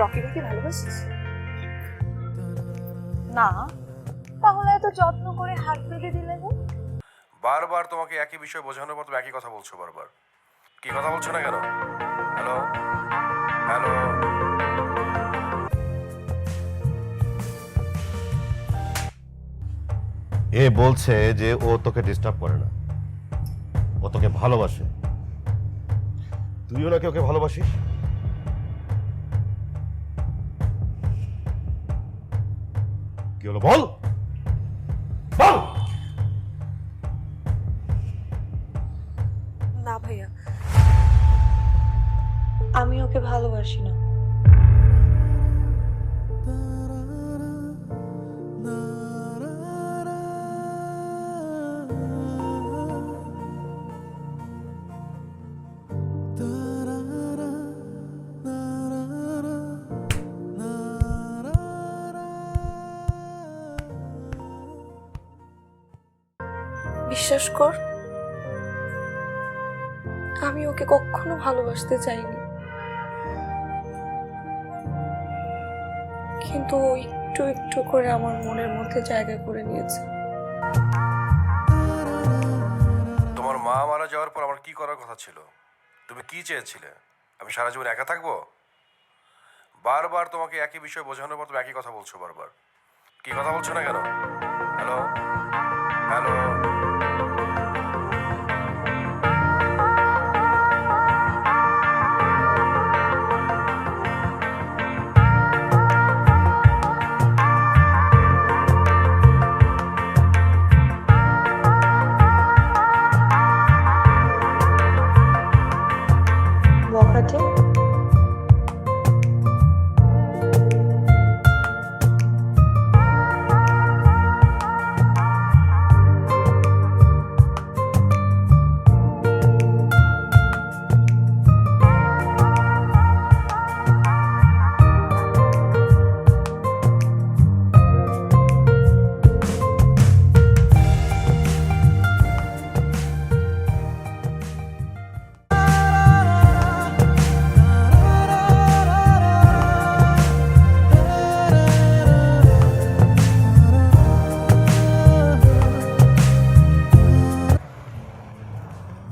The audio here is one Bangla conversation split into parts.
রকিকে কি ভালোবাসিস? না, তাহলে এত যত্ন করে হাত বেঁধে দিলে না? বারবার তোমাকে একই বিষয় বোঝানোর পর তুমি একই কথা বলছো বারবার। কি কথা বলছো না কেন? Hello hello. এ বলছে যে ও তোকে ডিস্টার্ব করে না, ও তোকে ভালোবাসে। তুইও নাকি ওকে ভালোবাসিস? কি হলো বল বল। না ভাইয়া, আমি ওকে ভালোবাসি না। বিশ্বাস কর, আমি ওকে কখনো ভালোবাসতে চাইনি, কিন্তু ও একটু একটু করে আমার মনের মধ্যে জায়গা করে নিয়েছে। তোমার মা মারা যাওয়ার পর আমার কি করার কথা ছিল? তুমি কি চেয়েছিলে? আমি সারা জীবন একা থাকবো? বারবার তোমাকে একই বিষয় বোঝানোর পর তুমি একই কথা বলছো বারবার। কি কথা বলছো না কেন? Hello hello. বখাটে,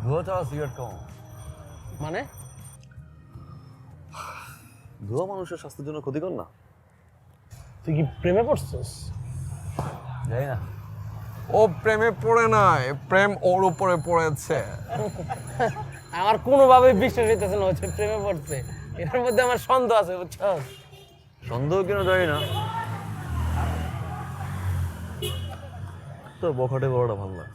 ধোঁয়া ছাড়া সিগারেট খাও মানে ধোঁয়া মানুষের স্বাস্থ্যের জন্য ক্ষতিকর না? তুই কি প্রেমে পড়ছিস? যাই না। ও প্রেমে পড়ে নাই, প্রেম ওর উপরে পড়েছে। আমার কোনোভাবেই বিশ্বাস হইতেছে না হচ্ছে প্রেমে পড়ছে। এর মধ্যে আমার সন্দেহ আছে, বুঝছস? সন্দেহ কেন জানি না, তো বখাটে বড়টা ভালো লাগে।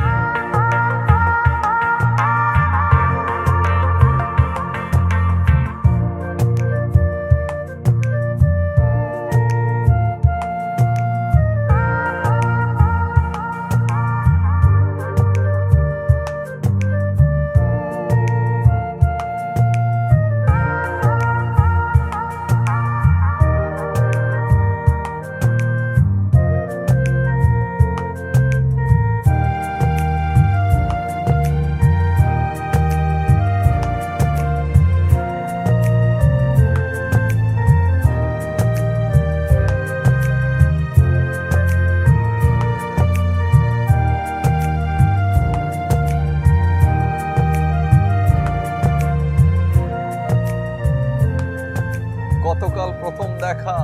গতকাল প্রথম দেখা,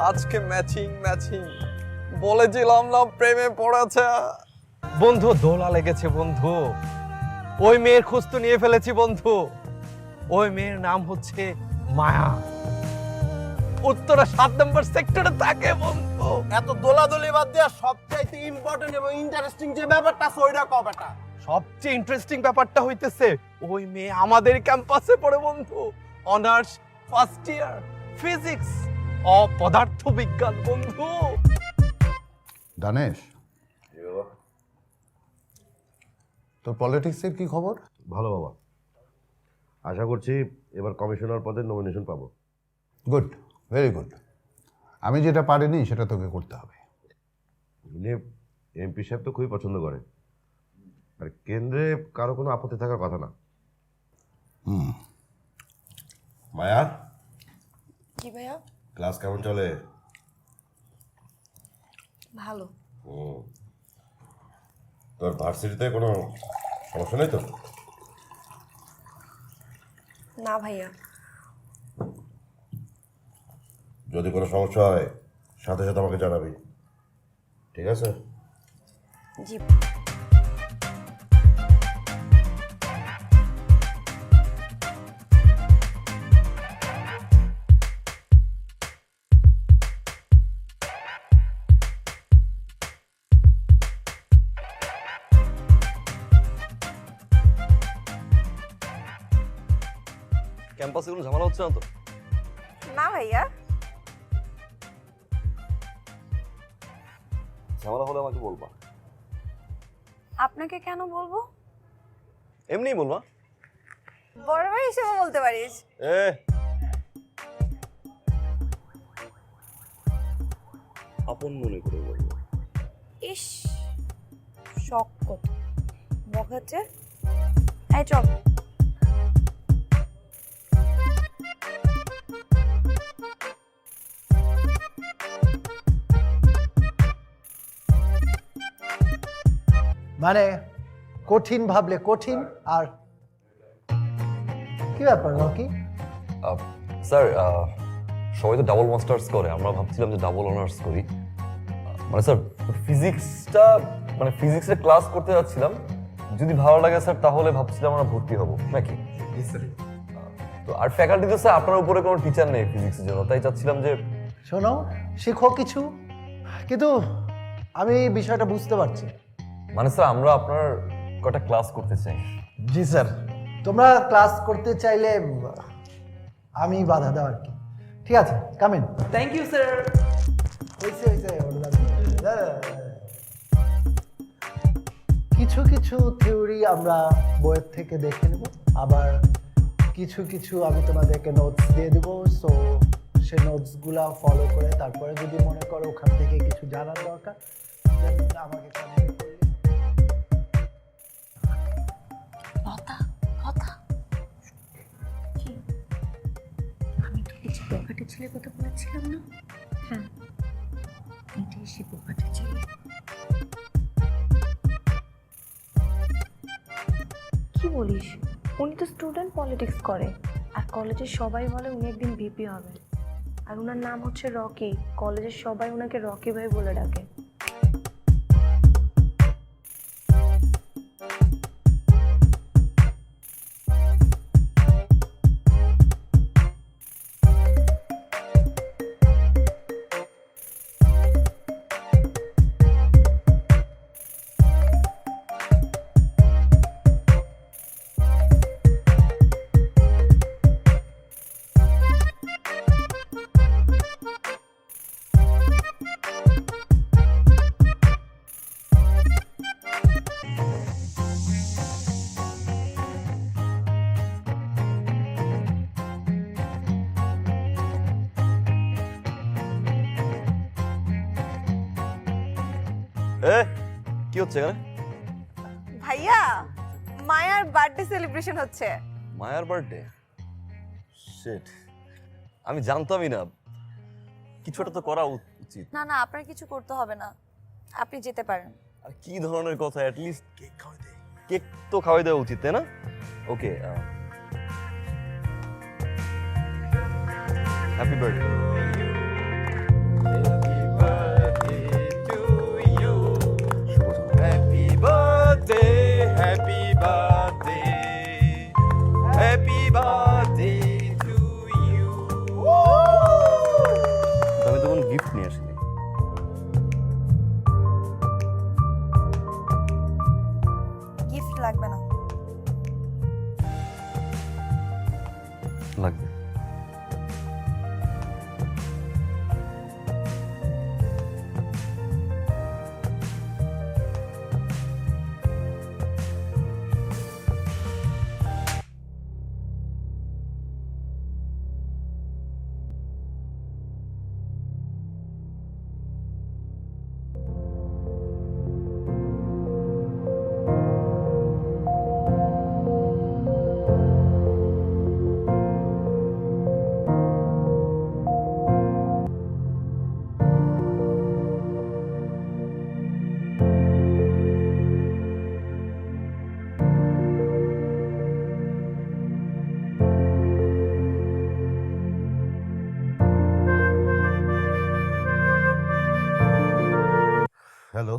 আজকে ম্যাচিং ম্যাচিং। বলেছিলাম না প্রেমে পড়েছে। বন্ধু, দোলা লেগেছে বন্ধু। ওই মেয়ের খোঁজ তো নিয়ে ফেলেছি বন্ধু। ওই মেয়ের নাম হচ্ছে মায়া, উত্তরা 7 নম্বর সেক্টরে থাকে বন্ধু। এত দোলাদলি বাদ দিয়া সবচাইতে ইম্পর্টেন্ট এবং ইন্টারেস্টিং যে ব্যাপারটা আছে ওইটা ক বেটা। সবচেয়ে ইন্টারেস্টিং ব্যাপারটা হইতেছে ওই মেয়ে আমাদের ক্যাম্পাসে পড়ে বন্ধু। অনার্স ফার্স্ট ইয়ার, ফিজিক্স ও পদার্থ বিজ্ঞান বন্ধু। দানেশ, তোর পলিটিক্সের কি খবর? ভালো বাবা, আশা করছি এবার কমিশনার পদের নমিনেশন পাবো। Good, very good. আমি যেটা পারিনি সেটা তোকে করতে হবে। এমপি সাহেব তো খুবই পছন্দ করে, আর কেন্দ্রে কারো কোনো আপত্তি থাকার কথা না। হুম। মায়া, জি ভাইয়া। ক্লাস কেমন চলে? ভালো। তোর ভার্সিটিতে কোনো সমস্যা নেই তো? না ভাইয়া। যদি কোনো সমস্যা হয় সাথে সাথে আমাকে জানাবি, ঠিক আছে? জি। ক্যাম্পাসে কোনো ঝামেলা হচ্ছে না তো? না ভাইয়া। ঝামেলা হলে আমাকে বলবা। আপনাকে কেন বলবো? এমনিই বলবা। বড় ভাই হিসেবে বলতে পারিস। এ আপন মনে করে বলবো। ইস, শখ কত বকাচ্ছে। এই চল। মানে কঠিন ভাবলে কঠিন। আর কি ব্যাপার রকি? স্যার সবাই তো ডাবল মাস্টার্স করে, আমরা ভাবছিলাম যে ডাবল অনার্স করি। মানে স্যার ফিজিক্সটা মানে ফিজিক্সের ক্লাস করতে যাচ্ছিলাম, যদি ভালো লাগে স্যার তাহলে ভাবছিলাম আমরা ভর্তি হব নাকি। তো আর ফ্যাকাল্টিতে স্যার আপনার উপরে কোনো টিচার নেই ফিজিক্সের জন্য, তাই চাচ্ছিলাম যে শোনো, শিখো কিছু, কিন্তু আমি বিষয়টা বুঝতে পারছি। মানে স্যার আমরা আপনার কটা ক্লাস করতে চাই। জি স্যার, তোমরা ক্লাস করতে চাইলে আমি বাধা দেওয়ার কি। ঠিক আছে, কামিন। Thank you sir. কিছু কিছু থিওরি আমরা বইয়ের থেকে দেখে নেব, আবার কিছু কিছু আমি তোমাদেরকে নোটস দিয়ে দেবো। সো সেই নোটসগুলা ফলো করে তারপরে যদি মনে করো ওখান থেকে কিছু জানার দরকার then আমাকে contact করলে। কথা কি? আমি তোকে যে বোকাটে ছেলের কথা বলেছিলাম না, হ্যাঁ এটাই সে বোকাটে ছেলে। কি বলিস? উনি তো স্টুডেন্ট পলিটিক্স করে, আর কলেজের সবাই বলে উনি একদিন ভিপি হবে। আর ওনার নাম হচ্ছে রকি, কলেজের সবাই ওনাকে রকি ভাই বলে ডাকে। এ কি হচ্ছে এখানে? ভাইয়া, মায়ার বার্থডে সেলিব্রেশন হচ্ছে। মায়ার বার্থডে? শিট, আমি জানতামই না। কিছু একটা তো করা উচিত। না না, আপনার কিছু করতে হবে না, আপনি যেতে পারেন। আর কি ধরনের কথা, অ্যাট লিস্ট কেক খাওয়াই দে। কেক তো খাওয়াই দেওয়া উচিত, তাই না? ওকে, হ্যাপি বার্থডে। আমি তো কোনো গিফট নিয়ে আসিনি। গিফট লাগবে না। লাগবে। হ্যালো,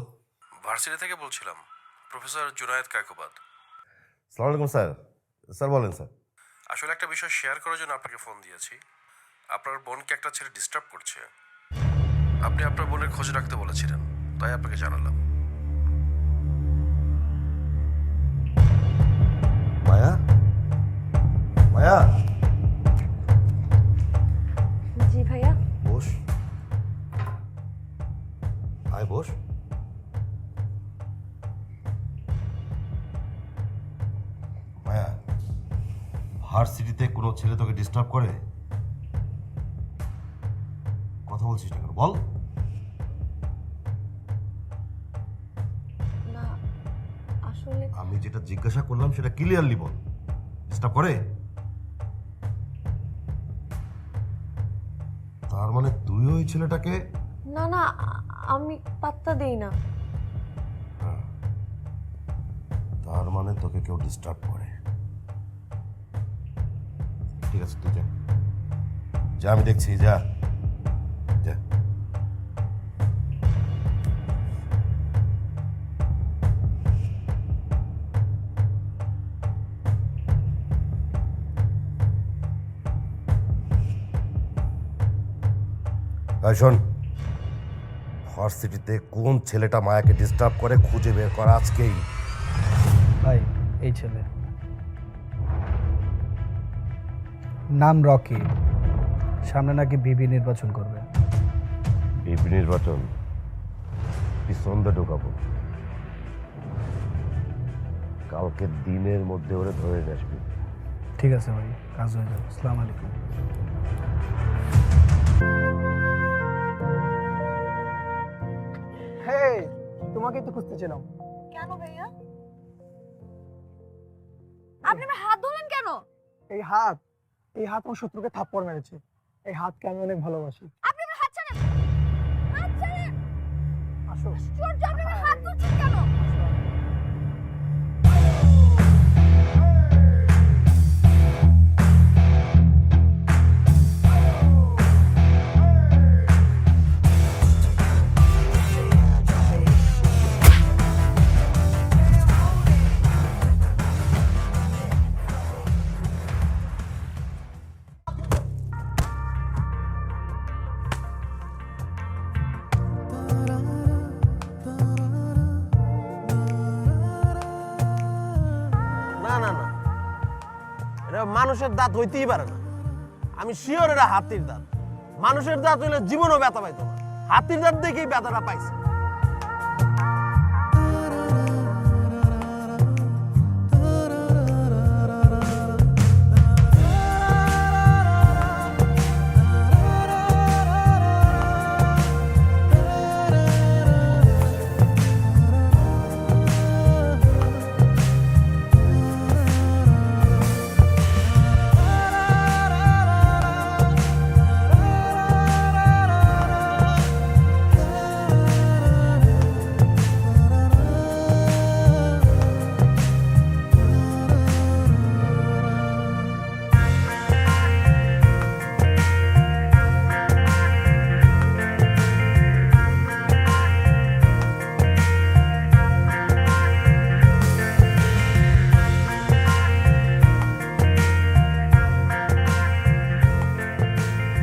ভার্সিটি থেকে বলছিলাম, প্রফেসর জুনায়েদ কায়কোবাদ। সালাম আলাইকুম স্যার। স্যার বলেন স্যার। আসলে একটা বিষয় শেয়ার করার জন্য আপনাকে ফোন দিয়েছি। আপনার বোনকে একটা ছেলে ডিস্টার্ব করছে। আপনি আপনার বোনের খোঁজ রাখতে বলেছিলেন, তাই আপনাকে জানালাম। মায়া, মায়া, জি ভাইয়া। বস, আয় বস। মায়া, ভার্সিটিতে কোনো ছেলে তোকে ডিস্টার্ব করে? কথা বলছিস না কেন, বল। না আসলে আমি যেটা জিজ্ঞাসা করলাম সেটা ক্লিয়ারলি বল। ডিস্টার্ব করে? তার মানে তুই ওই ছেলেটাকে? না না, আমি পাত্তা দেই না। তার মানে তোকে কেউ ডিস্টার্ব করে। ঠিক আছে, তুই যা, যা, আমি দেখছি, যা যা। শোন, ভার্সিটিতে কোন ছেলেটা মায়াকে ডিস্টার্ব করে খুঁজে বের করা আজকেই। ভাই, এই ছেলে নাম রকি, সামনে নাকি বিবি নির্বাচন করবে। বিপি নির্বাচন পিছন্দে ঢোকাবো, কালকে দিনের মধ্যে ওরে ধরে নিয়ে আসবি। ঠিক আছে ভাই, কাজ হয়ে যাবে। আসসালামু আলাইকুম। তোমাকে তো খুঁজতেছিলাম। কেন ভাইয়া? আপনি আমার হাত ধরলেন কেন? এই হাত আমার শত্রুকে থাপ্পড় মেরেছে। এই হাতকে আমি অনেক ভালোবাসি। আপনি আমার হাত ছাড়েন। হাত ছাড়েন। আসো। আশ্চর্য, আপনি আমার হাত ধরছেন কেন? না না না, এটা মানুষের দাঁত হইতেই পারে না। আমি শিওর এটা হাতির দাঁত। মানুষের দাঁত হইলে জীবনও ব্যথা পাইতো না, হাতির দাঁত দেখেই ব্যথাটা পাইছে।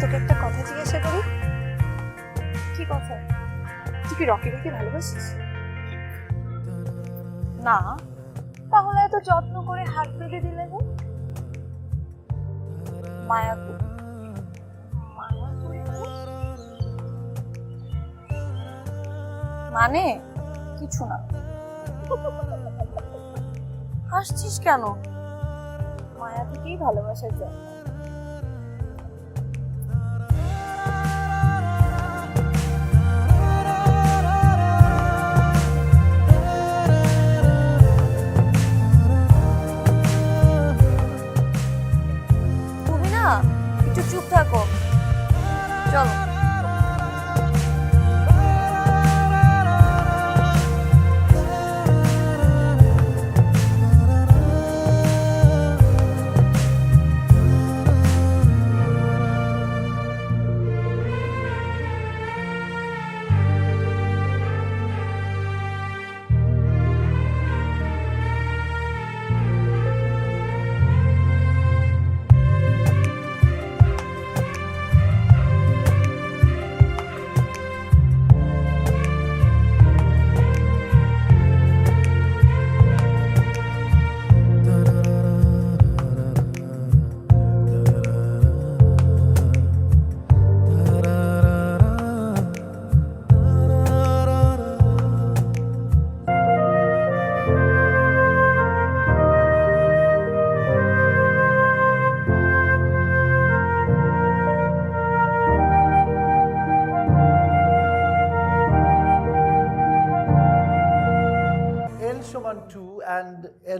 তোকে একটা কথা জিজ্ঞাসা করি। কি কথা? তুই কি রকিকে ভালোবাসিস? না, তাহলে এত যত্ন করে হাত বেঁধে দিলে না? মায়াবী, মানে কিছু না। হাসছিস কেন? মায়াবীকেই ভালোবাসার জন্য। তুমি না একটু চুপ থাকো, চলো।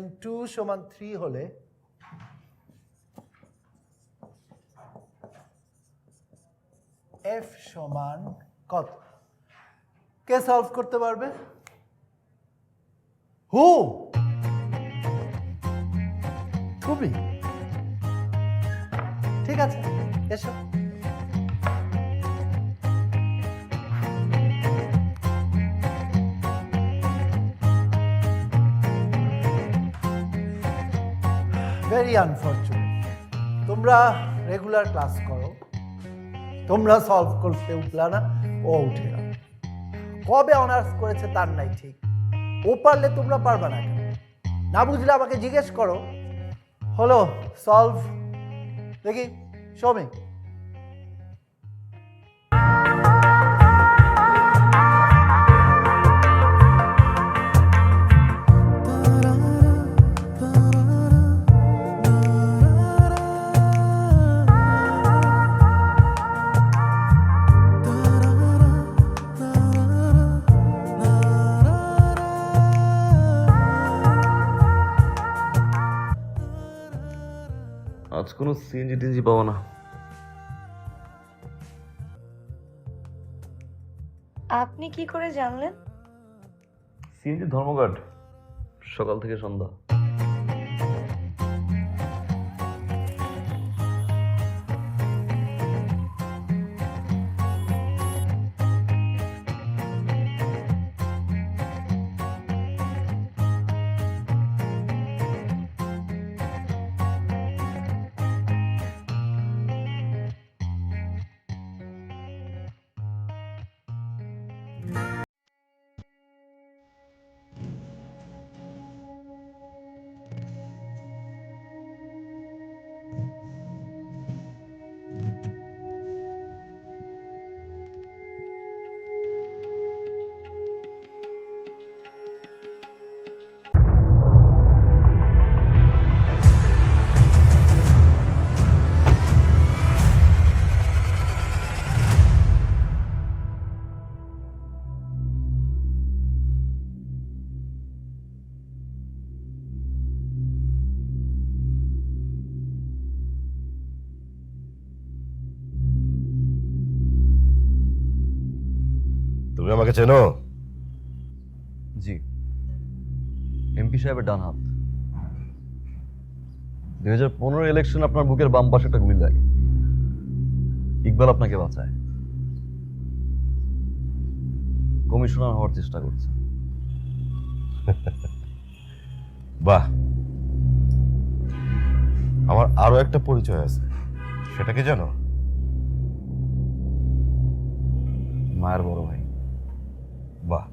n2 সমান 3 হলে f সমান কত? কে সলভ করতে পারবে? হু? তুমি? ঠিক আছে, এসো। ভেরি আনফর্চুনেট, তোমরা রেগুলার ক্লাস করো, তোমরা সলভ করতে উঠলা না, ও উঠে গেল। কবে অনার্স করেছে তার নাই ঠিক, ও পারলে তোমরা পারবা না কেন? না বুঝলে আমাকে জিজ্ঞেস করো। হলো সলভ, দেখি সৌমিক। আজ কোনো সিএনজি টিএনজি পাবো না। আপনি কি করে জানলেন? সিএনজি ধর্মঘট সকাল থেকে সন্ধ্যা। তুমি আমাকে চেনো? জি, এমপি সাহেবের ডান হাত। 2015 ইলেকশন আপনার বুকের বাম পাশে একটা গুলি লাগে, ইকবাল আপনাকে বাঁচায়, কমিশনার হওয়ার চেষ্টা করছে। বাহ, আমার আরো একটা পরিচয় আছে, সেটা কি জানো? মায়ের বড় ভাই। বাহ,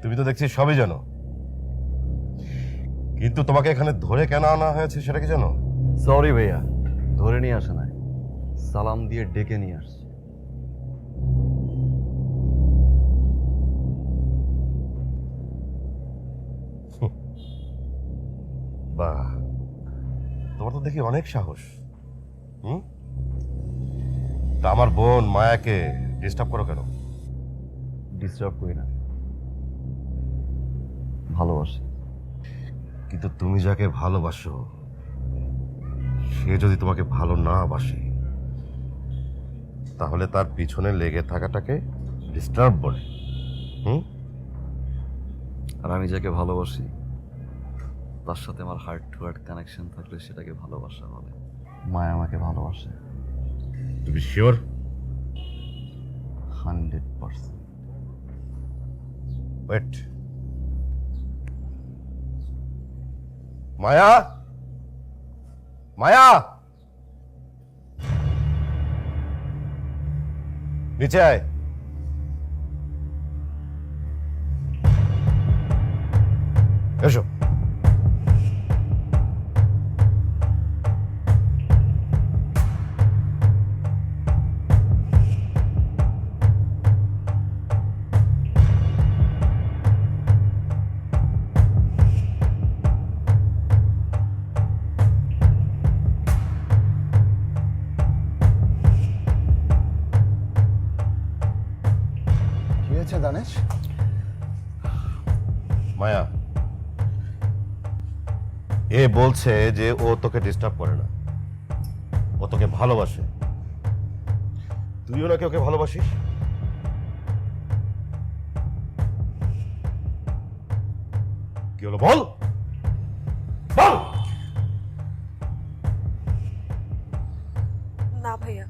তুমি তো দেখছি সবই জানো, কিন্তু তোমাকে এখানে ধরে কেন আনা হয়েছে সেটা কি জানো? সরি ভাইয়া, ধরে নিয়ে আসে নাই, সালাম দিয়ে ডেকে নিয়ে আসছে। বাহ, তোমার তো দেখি অনেক সাহস। তা আমার বোন মায়াকে ডিস্টার্ব করো কেন? ডিস্টার্ব করি না, ভালোবাসি। কিন্তু তুমি যাকে ভালোবাসো সে যদি তোমাকে ভালো না বাসে তাহলে তার পিছনে লেগে থাকাটাকে ডিস্টার্ব বলে। আর আমি যাকে ভালোবাসি তার সাথে আমার হার্ট টু হার্ট কানেকশন থাকলে সেটাকে ভালোবাসা বলে। মায়া আমাকে ভালোবাসে। তুমি শিওর? 100%। ওয়েট, মায়া, মায়া, নিচে আয়। এসো। কি হয়েছে দানেশ? মায়া, এ বলছে যে ও তোকে ডিস্টার্ব করে না, ও তোকে ভালোবাসে। তুইও নাকি ওকে ভালোবাসিস? কি হলো বল, বল। না ভাইয়া,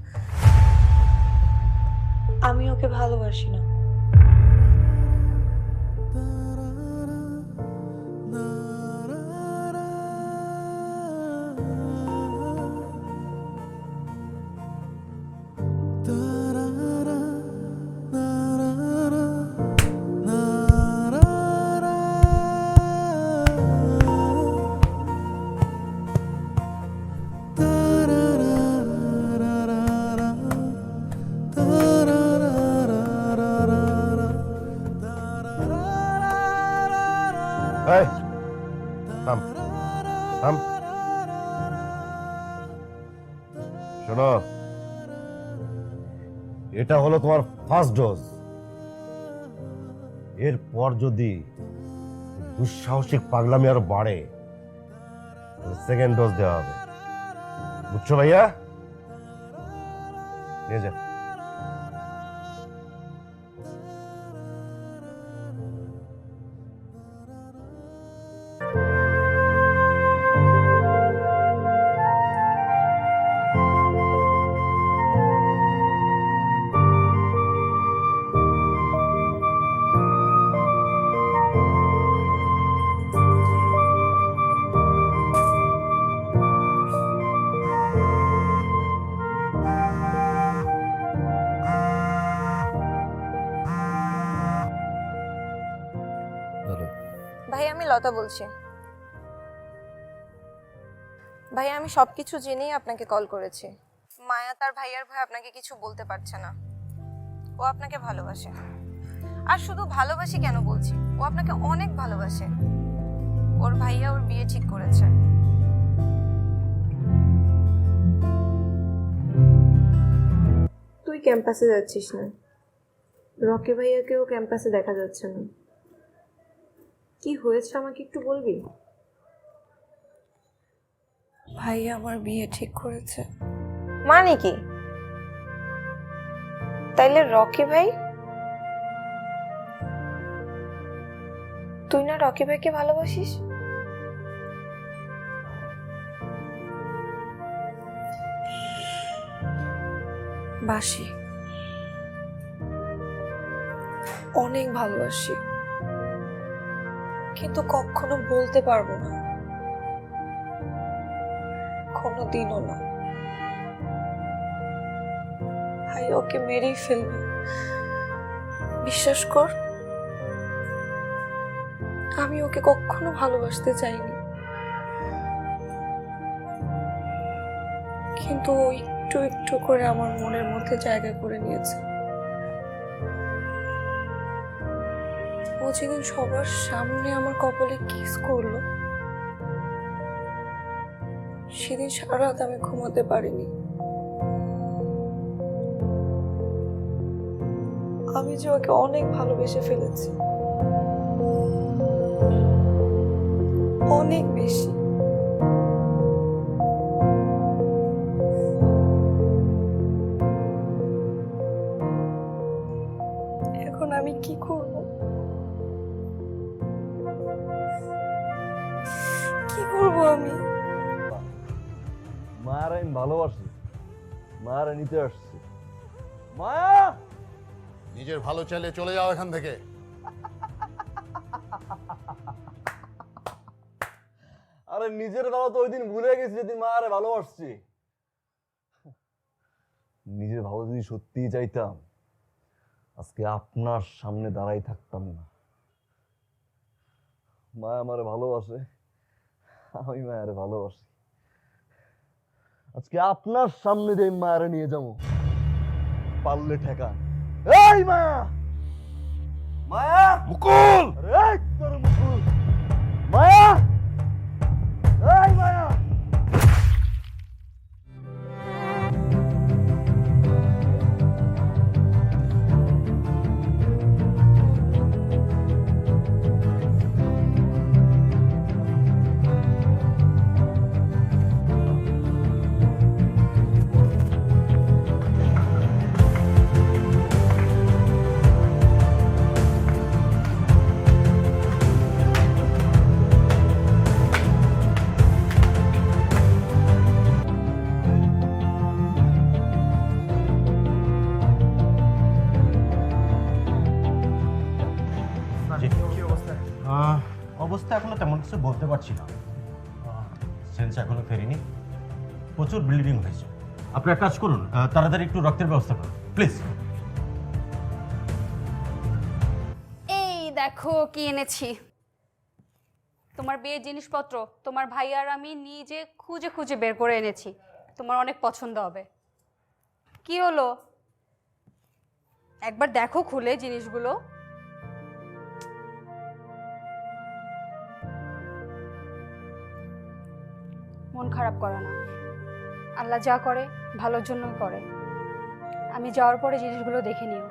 আমি ওকে ভালোবাসি না। এই, থাম, থাম। শোনো, এটা হলো তোমার ফার্স্ট ডোজ। এরপর যদি দুঃসাহসিক পাগলামি আরো বাড়ে, সেকেন্ড ডোজ দেওয়া হবে, বুঝছো ভাইয়া? নিয়ে যা। ভাই আমি লতা বলছি। ভাই আমি সবকিছু জেনেই আপনাকে কল করেছি। মায়া তার ভাইয়ার ভয় আপনাকে কিছু বলতে পারছে না। ও আপনাকে ভালোবাসে, আর শুধু ভালোবাসি কেন বলছি, ও আপনাকে অনেক ভালোবাসে। ওর ভাইয়া ওর বিয়ে ঠিক করেছে। তুই ক্যাম্পাসে যাচ্ছিস না, রকি ভাইয়াকেও ক্যাম্পাসে দেখা যাচ্ছে না। কি হয়েছে আমাকে একটু বলবি? ভাইয়া আমার বিয়ে ঠিক করেছে। মানে কি? তাইলে রকি ভাই? তুই না রকি ভাইকে ভালোবাসিস? বাসি, অনেক ভালোবাসি, কিন্তু কখনো বলতে পারবো না, কোনোদিনও না। ভাই ওকে মেরেই ফেলবে, বিশ্বাস কর। আমি ওকে কখনো ভালোবাসতে চাইনি, কিন্তু ও একটু একটু করে আমার মনের মধ্যে জায়গা করে নিয়েছে। ও যেদিন সবার সামনে আমার কপালে কিস করলো, সেদিন সারা রাত আমি ঘুমাতে পারিনি। আমি যে ওকে অনেক ভালোবেসে ফেলেছি, অনেক বেশি। এখন আমি কি করব? কি করব আমি? মায়ের আমি ভালোবাসি, মায়ের নিতে আসছি। মায়া, নিজের ভালো চাইলে চলে যাও এখান থেকে। আরে নিজের ভালো তো ওই দিন ভুলে গেছি যেদিন মায়ের ভালোবাসছি। নিজের ভালো যদি সত্যিই চাইতাম, আজকে আপনার সামনে দাঁড়াই থাকতাম না। মায়া আমারে ভালোবাসে, আমি মায়ের ভালোবাসি। আজকে আপনার সামনে দিয়ে মায়ের নিয়ে যাবো, পারলে ঠেকা। এই মায়া, মায়া, মুকুল! আরে এই তোর মুকুল, মায়া, এই মায়া। অবস্থা এখনো তেমন কিছু বলতে পারছি না, সেন্স এখনো ফেরেনি, প্রচুর ব্লিডিং হয়েছে। আপনি এক কাজ করুন, তাড়াতাড়ি একটু রক্তের ব্যবস্থা করুন প্লিজ। এই দেখো কি এনেছি, তোমার বিয়ের জিনিসপত্র তোমার ভাই আর আমি নিজে খুঁজে খুঁজে বের করে এনেছি, তোমার অনেক পছন্দ হবে। কি হলো, একবার দেখো খুলে জিনিসগুলো। মন খারাপ করে না, আল্লাহ যা করে ভালোর জন্যই করে। আমি যাওয়ার পরে জিনিসগুলো দেখে নিও।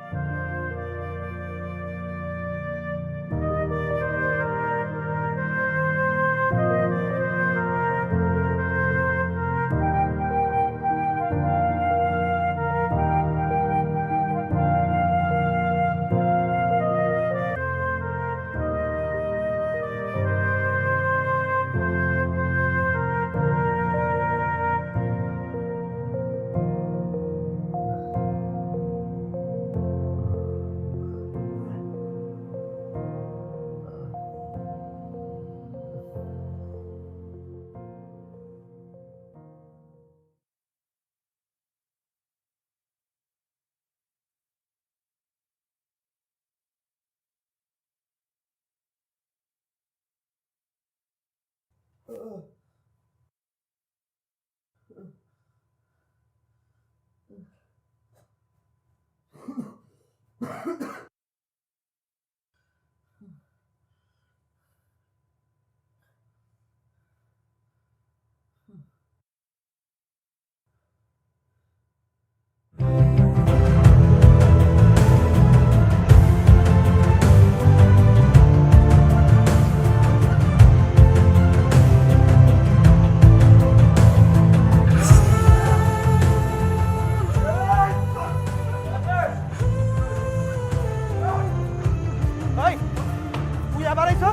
তুই আবার আইছ?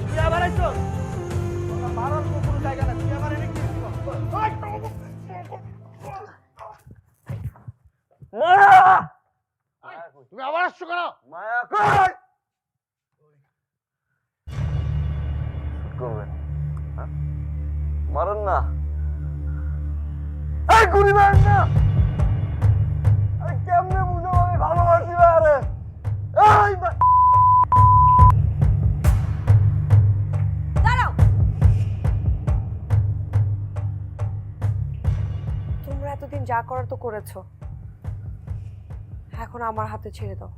তুই আবার আইছ? মারার কোনো জায়গা না, তুই আবার এনে কি? তুমি আবার আসছো কেন? মায়া কই করবেন, মারেন না, এই গুলি মারেন না। কেমনে বুঝো আমি ভালোবাসি আরে? দাঁড়াও, তোমরা এতদিন যা করার তো করেছো, এখন আমার হাতে ছেড়ে দাও।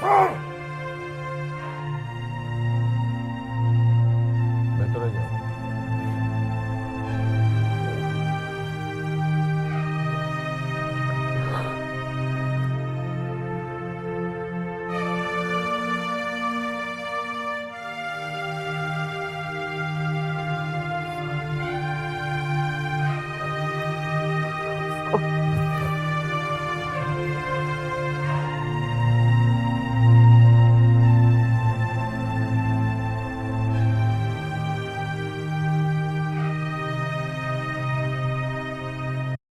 Son!